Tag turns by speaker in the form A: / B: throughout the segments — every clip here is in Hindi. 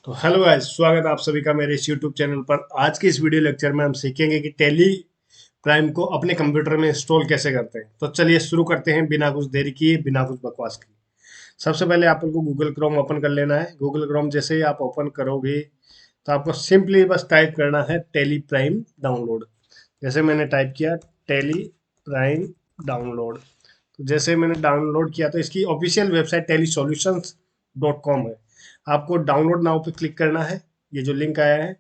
A: तो हेलो गाइस, स्वागत है आप सभी का मेरे इस यूट्यूब चैनल पर। आज के इस वीडियो लेक्चर में हम सीखेंगे कि टैली प्राइम को अपने कंप्यूटर में इंस्टॉल कैसे करते हैं। तो चलिए शुरू करते हैं बिना कुछ देरी किए, बिना कुछ बकवास किए। सबसे पहले आप लोग को गूगल क्रोम ओपन कर लेना है। गूगल क्रोम जैसे ही आप ओपन करोगे तो आपको सिंपली बस टाइप करना है टैली प्राइम डाउनलोड। जैसे मैंने टाइप किया टैली प्राइम डाउनलोड, तो जैसे मैंने डाउनलोड किया तो इसकी ऑफिशियल वेबसाइट टेलीसॉल्यूशंस.com है। आपको डाउनलोड नाउ पे क्लिक करना है। ये जो लिंक आया है,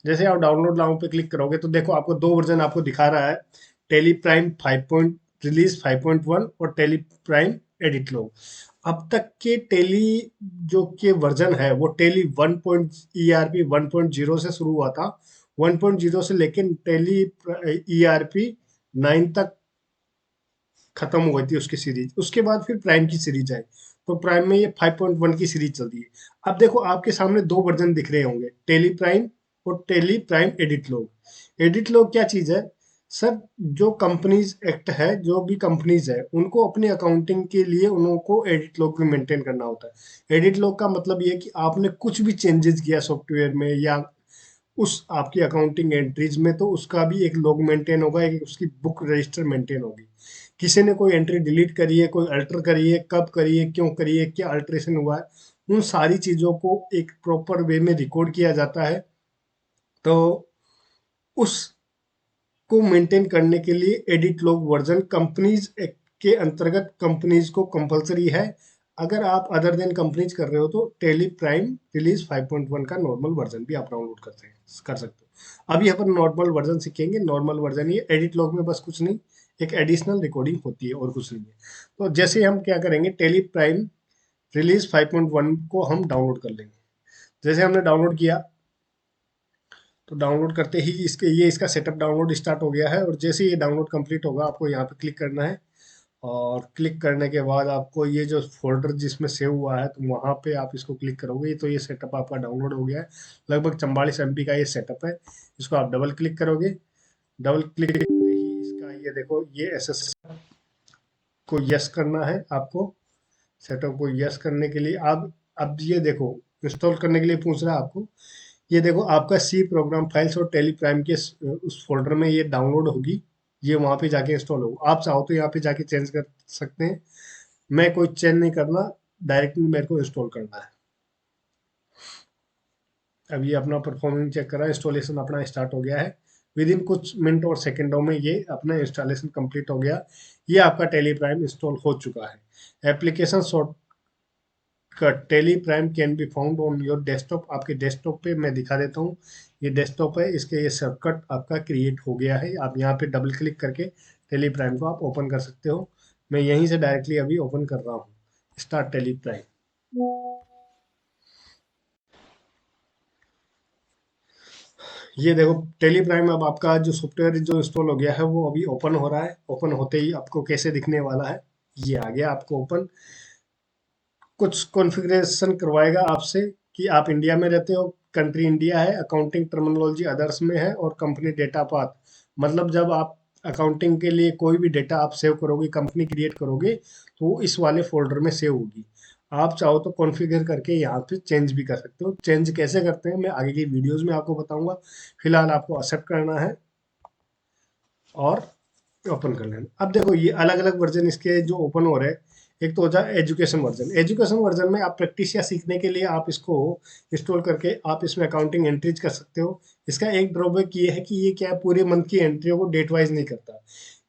A: जैसे आप डाउनलोड नाउ पे क्लिक करोगे तो देखो आपको दो वर्जन आपको दिखा रहा है। टेली प्राइम 5 पॉइंट रिलीज 5.1 और टेली प्राइम एडिट लो। अब तक के टेली जो के वर्जन है वो टेली 1 पॉइंट ईआरपी 1.0 से शुरू हुआ था। 1.0 से लेकिन टेली ईआरपी 9 तक खत्म हो गई थी उसकी सीरीज। उसके बाद फिर प्राइम की सीरीज आई, तो प्राइम में ये 5.1 की सीरीज चल रही है। अब देखो आपके सामने दो वर्जन दिख रहे होंगे, टेली प्राइम और Tally Prime edit log. Edit log क्या चीज है सर? जो कंपनीज एक्ट है, जो भी कंपनीज है उनको अपने अकाउंटिंग के लिए उनको एडिट लॉग में मेंटेन करना होता है। एडिट लॉग का मतलब ये है कि आपने कुछ भी चेंजेस किया सॉफ्टवेयर में या उस आपकी अकाउंटिंग एंट्रीज में, तो उसका भी एक लॉग मेंटेन होगा, एक उसकी बुक रजिस्टर मेंटेन होगी। किसी ने कोई एंट्री डिलीट करी है, कोई अल्टर करी है, कब करी है, क्यों करी है, क्या अल्टरेशन हुआ है, उन सारी चीजों को एक प्रॉपर वे में रिकॉर्ड किया जाता है। तो उसको मेंटेन करने के लिए edit log version companies act के अंतर्गत कंपनीज को कंपलसरी है। अगर आप अदर देन कंपनीज कर रहे हो तो टेली प्राइम रिलीज 5.1 का नॉर्मल वर्जन भी आप डाउनलोड कर सकते हो। अभी अपन नॉर्मल वर्जन सीखेंगे। नॉर्मल वर्जन ये एडिट लॉग में बस कुछ नहीं, एक एडिशनल रिकॉर्डिंग होती है और कुछ नहीं है। तो जैसे हम क्या करेंगे, टेली प्राइम रिलीज 5.1 को हम डाउनलोड कर लेंगे। जैसे हमने डाउनलोड किया तो डाउनलोड करते ही इसका सेटअप डाउनलोड स्टार्ट हो गया है। और जैसे ये डाउनलोड कंप्लीट होगा आपको यहाँ पे क्लिक करना है। और क्लिक करने के बाद आपको ये जो फोल्डर जिसमें सेव हुआ है तो वहाँ पे आप इसको क्लिक करोगे तो ये सेटअप आपका डाउनलोड हो गया है। लगभग 44 MB का ये सेटअप है। इसको आप डबल क्लिक करोगे। डबल क्लिक करते ही इसका ये देखो, ये एसएस को यस करना है आपको। सेटअप को यस करने के लिए आप, अब ये देखो इंस्टॉल करने के लिए पूछ रहा है आपको। ये देखो आपका सी प्रोग्राम फाइल्स और टेली प्राइम के उस फोल्डर में ये डाउनलोड होगी। ये वहाँ पे जाके इंस्टॉल होगा। आप चाहो तो यहाँ पे जाके चेंज कर सकते हैं। मैं कोई चेंज नहीं करना, डायरेक्टली मेरे को इंस्टॉल करना है। अब ये अपना परफॉर्मेंस चेक कर रहा है। इंस्टॉलेशन अपना स्टार्ट हो गया है। विद इन कुछ मिनट और सेकंडों में ये अपना इंस्टॉलेशन कंप्लीट हो गया। ये आपका टेली प्राइम इंस्टॉल हो चुका है। एप्लीकेशन का Tally Prime can be found on your desktop. आपके डेस्कटॉप पे मैं दिखा देता हूँ। ये डेस्कटॉप है, इसके ये शॉर्टकट आपका क्रिएट हो गया है। आप यहाँ पे डबल क्लिक करके टेली प्राइम को आप ओपन कर सकते हो। मैं यहीं से डायरेक्टली अभी ओपन कर रहा हूँ। Start Tally Prime. ये देखो टेली प्राइम अब आपका जो सॉफ्टवेयर जो इंस्टॉल हो गया है वो अभी ओपन हो रहा है। ओपन होते ही आपको कैसे दिखने वाला है, ये आ गया आपको ओपन। कुछ कॉन्फ़िगरेशन करवाएगा आपसे कि आप इंडिया में रहते हो, कंट्री इंडिया है, अकाउंटिंग टर्मिनोलॉजी अदर्स में है, और कंपनी डेटा पाथ। मतलब जब आप अकाउंटिंग के लिए कोई भी डेटा आप सेव करोगे, कंपनी क्रिएट करोगे, तो वो इस वाले फ़ोल्डर में सेव होगी। आप चाहो तो कॉन्फ़िगर करके यहाँ पे चेंज भी कर सकते हो। चेंज कैसे करते हैं मैं आगे की वीडियोज़ में आपको बताऊँगा। फिलहाल आपको एक्सेप्ट करना है और ओपन कर लेना। अब देखो ये अलग अलग वर्जन इसके जो ओपन हो रहे हैं। एक तो हो जाए एजुकेशन वर्जन। एजुकेशन वर्जन में आप प्रैक्टिस या सीखने के लिए आप इसको इंस्टॉल करके आप इसमें अकाउंटिंग एंट्रीज कर सकते हो। इसका एक ड्रॉबैक ये है कि ये क्या है, पूरे मंथ की एंट्रियों को डेट वाइज नहीं करता।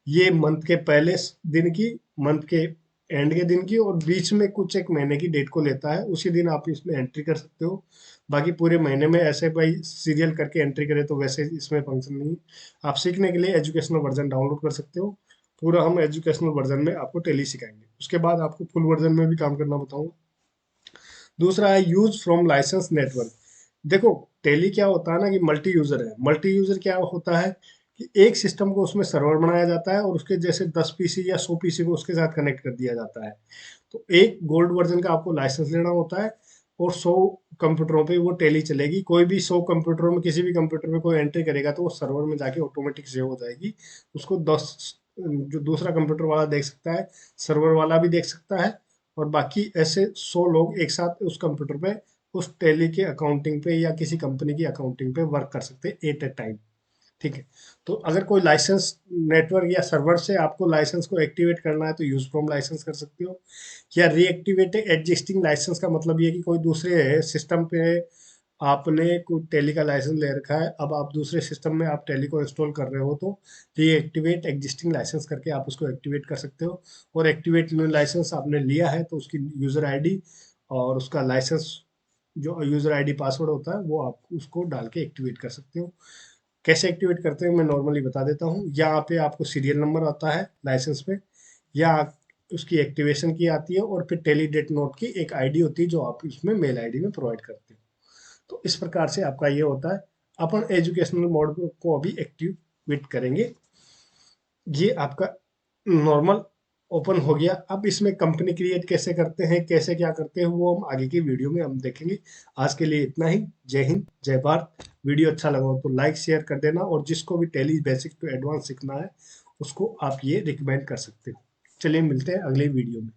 A: ये मंथ के पहले दिन की, मंथ के एंड के दिन की और बीच में कुछ एक महीने की डेट को लेता है। उसी दिन आप इसमें एंट्री कर सकते हो। बाकी पूरे महीने में ऐसे भाई सीरियल करके एंट्री करें तो वैसे इसमें फंक्शन नहीं। आप सीखने के लिए एजुकेशनल वर्जन डाउनलोड कर सकते हो। पूरा हम एजुकेशनल वर्जन में आपको टेली सिखाएंगे, उसके बाद आपको फुल वर्जन में भी काम करना बताऊंगा। दूसरा है यूज फ्रॉम लाइसेंस नेटवर्क। देखो टेली क्या होता है ना कि मल्टी यूजर है। मल्टी यूजर क्या होता है कि एक सिस्टम को उसमें सर्वर बनाया जाता है और उसके जैसे 10 पीसी या 100 पीसी को उसके साथ कनेक्ट कर दिया जाता है। तो एक गोल्ड वर्जन का आपको लाइसेंस लेना होता है और 100 कंप्यूटरों पे वो टेली चलेगी। कोई भी 100 कंप्यूटरों में किसी भी कंप्यूटर में कोई एंट्री करेगा तो वो सर्वर में जाके ऑटोमेटिक सेव हो जाएगी। उसको 10 जो दूसरा कंप्यूटर वाला देख सकता है, सर्वर वाला भी देख सकता है, और बाकी ऐसे 100 लोग एक साथ उस कंप्यूटर पे उस टैली के अकाउंटिंग पे या किसी कंपनी की अकाउंटिंग पे वर्क कर सकते हैं एट ए टाइम। ठीक है। तो अगर कोई लाइसेंस नेटवर्क या सर्वर से आपको लाइसेंस को एक्टिवेट करना है तो यूज फ्रॉम लाइसेंस कर सकते हो, या रीएक्टिवेट एग्जिस्टिंग लाइसेंस का मतलब ये है कि कोई दूसरे सिस्टम पे आपने कोई टैली का लाइसेंस ले रखा है, अब आप दूसरे सिस्टम में आप टैली को इंस्टॉल कर रहे हो तो रीएक्टिवेट एग्जिस्टिंग लाइसेंस करके आप उसको एक्टिवेट कर सकते हो। और एक्टिवेट न्यू लाइसेंस आपने लिया है तो उसकी यूजर आईडी और उसका लाइसेंस जो यूजर आईडी पासवर्ड होता है वो आप उसको डाल के एक्टिवेट कर सकते हो। कैसे एक्टिवेट करते हैं मैं नॉर्मली बता देता हूँ। यहाँ पे आपको सीरियल नंबर आता है लाइसेंस पे, या उसकी एक्टिवेशन की आती है, और फिर टेली डेट नोट की एक आईडी होती है जो आप उसमें मेल आईडी में प्रोवाइड करते हो। तो इस प्रकार से आपका ये होता है। अपन एजुकेशनल मोड को अभी एक्टिवेट करेंगे। ये आपका नॉर्मल ओपन हो गया। अब इसमें कंपनी क्रिएट कैसे करते हैं, कैसे क्या करते हैं, वो हम आगे की वीडियो में हम देखेंगे। आज के लिए इतना ही। जय हिंद, जय भारत। वीडियो अच्छा लगा हो तो लाइक शेयर कर देना, और जिसको भी टैली बेसिक टू एडवांस सीखना है उसको आप ये रिकमेंड कर सकते हो। चलिए मिलते हैं अगले वीडियो में।